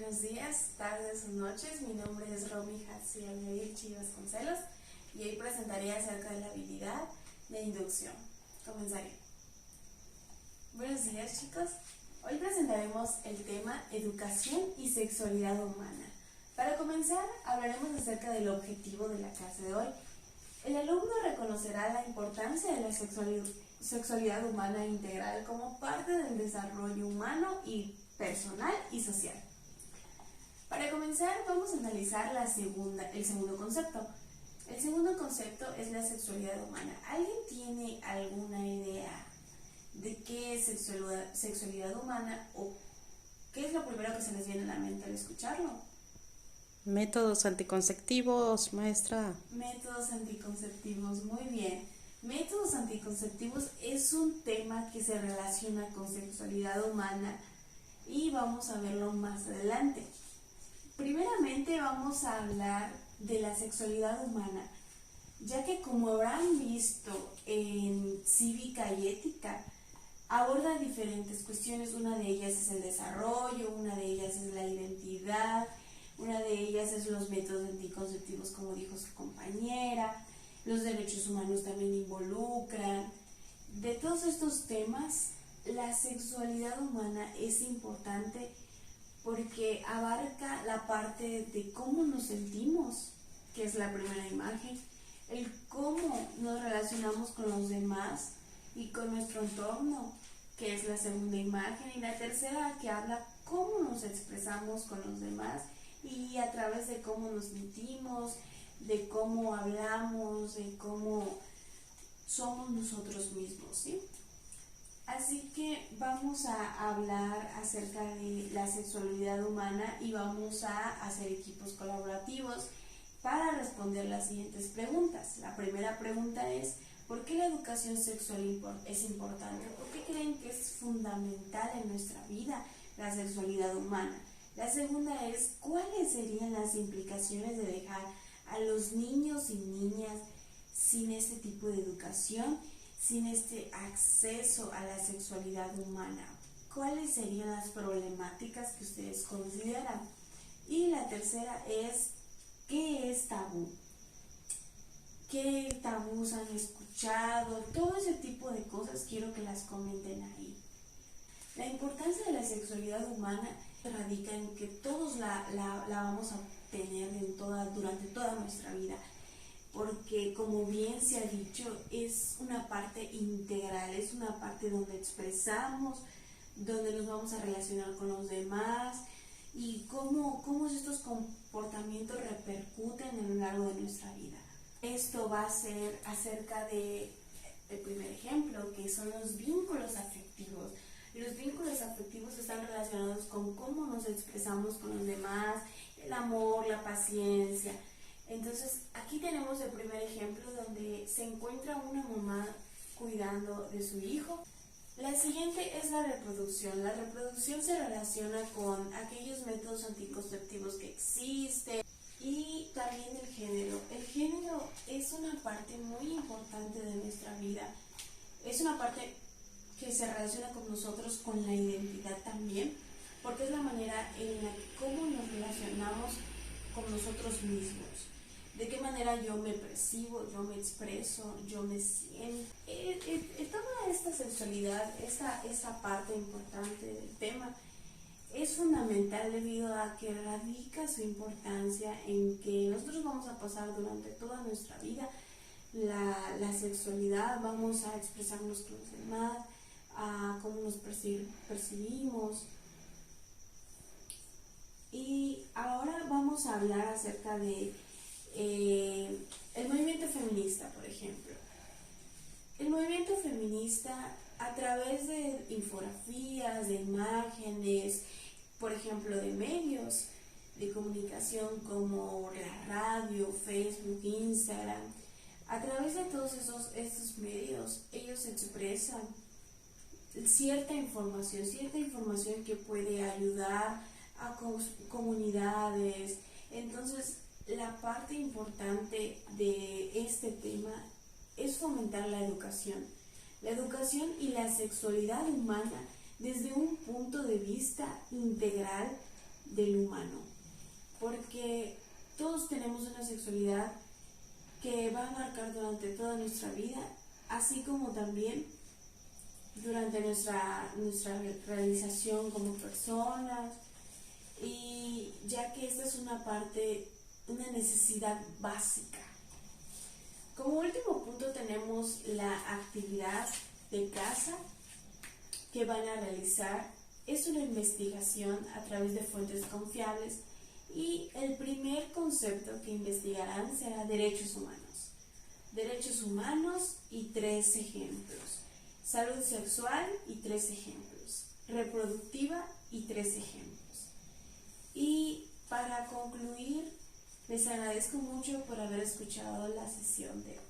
Buenos días, tardes o noches. Mi nombre es Romy Jaciel Chivas Concelos y hoy presentaré acerca de la habilidad de inducción. Comenzaré. Buenos días, chicos. Hoy presentaremos el tema educación y sexualidad humana. Para comenzar, hablaremos acerca del objetivo de la clase de hoy. El alumno reconocerá la importancia de la sexualidad humana integral como parte del desarrollo humano y personal y social. Para comenzar, vamos a analizar el segundo concepto. El segundo concepto es la sexualidad humana. ¿Alguien tiene alguna idea de qué es sexualidad humana o qué es lo primero que se les viene a la mente al escucharlo? Métodos anticonceptivos, maestra. Métodos anticonceptivos, muy bien. Métodos anticonceptivos es un tema que se relaciona con sexualidad humana y vamos a verlo más adelante. Primeramente vamos a hablar de la sexualidad humana, ya que como habrán visto en Cívica y Ética, aborda diferentes cuestiones. Una de ellas es el desarrollo, una de ellas es la identidad, una de ellas es los métodos anticonceptivos, como dijo su compañera, los derechos humanos también involucran. De todos estos temas, la sexualidad humana es importante porque abarca la parte de cómo nos sentimos, que es la primera imagen, el cómo nos relacionamos con los demás y con nuestro entorno, que es la segunda imagen, y la tercera que habla cómo nos expresamos con los demás y a través de cómo nos sentimos, de cómo hablamos, de cómo somos nosotros mismos, ¿sí? Así que vamos a hablar acerca de la sexualidad humana y vamos a hacer equipos colaborativos para responder las siguientes preguntas. La primera pregunta es: ¿por qué la educación sexual es importante? ¿Por qué creen que es fundamental en nuestra vida la sexualidad humana? La segunda es: ¿cuáles serían las implicaciones de dejar a los niños y niñas sin este tipo de educación, sin este acceso a la sexualidad humana? ¿Cuáles serían las problemáticas que ustedes consideran? Y la tercera es: ¿qué es tabú? ¿Qué tabús han escuchado? Todo ese tipo de cosas quiero que las comenten ahí. La importancia de la sexualidad humana radica en que todos la vamos a tener durante toda nuestra vida, porque como bien se ha dicho, es una parte integral, es una parte donde expresamos, donde nos vamos a relacionar con los demás y cómo estos comportamientos repercuten a lo largo de nuestra vida. Esto va a ser acerca del primer ejemplo, que son los vínculos afectivos. Los vínculos afectivos están relacionados con cómo nos expresamos con los demás, el amor, la paciencia. Entonces, aquí tenemos el primer ejemplo donde se encuentra una mamá cuidando de su hijo. La siguiente es la reproducción. La reproducción se relaciona con aquellos métodos anticonceptivos que existen y también el género. El género es una parte muy importante de nuestra vida. Es una parte que se relaciona con nosotros, con la identidad también, porque es la manera en la que cómo nos relacionamos con nosotros mismos. De qué manera yo me percibo, yo me expreso, yo me siento. Toda esta sexualidad, esta parte importante del tema, es fundamental debido a que radica su importancia en que nosotros vamos a pasar durante toda nuestra vida la sexualidad, vamos a expresarnos con los demás, a cómo nos percibimos. Y ahora vamos a hablar acerca de el movimiento feminista, por ejemplo. El movimiento feminista, a través de infografías, de imágenes, por ejemplo, de medios de comunicación como la radio, Facebook, Instagram, a través de todos estos medios, ellos expresan cierta información que puede ayudar a comunidades. Entonces, la parte importante de este tema es fomentar la educación y la sexualidad humana desde un punto de vista integral del humano, porque todos tenemos una sexualidad que va a marcar durante toda nuestra vida, así como también durante nuestra realización como personas, y ya que esta es una necesidad básica. Como último punto tenemos la actividad de casa que van a realizar. Es una investigación a través de fuentes confiables y el primer concepto que investigarán será derechos humanos. Derechos humanos y 3 ejemplos. Salud sexual y 3 ejemplos. Reproductiva y 3 ejemplos. Y para concluir, les agradezco mucho por haber escuchado la sesión de hoy.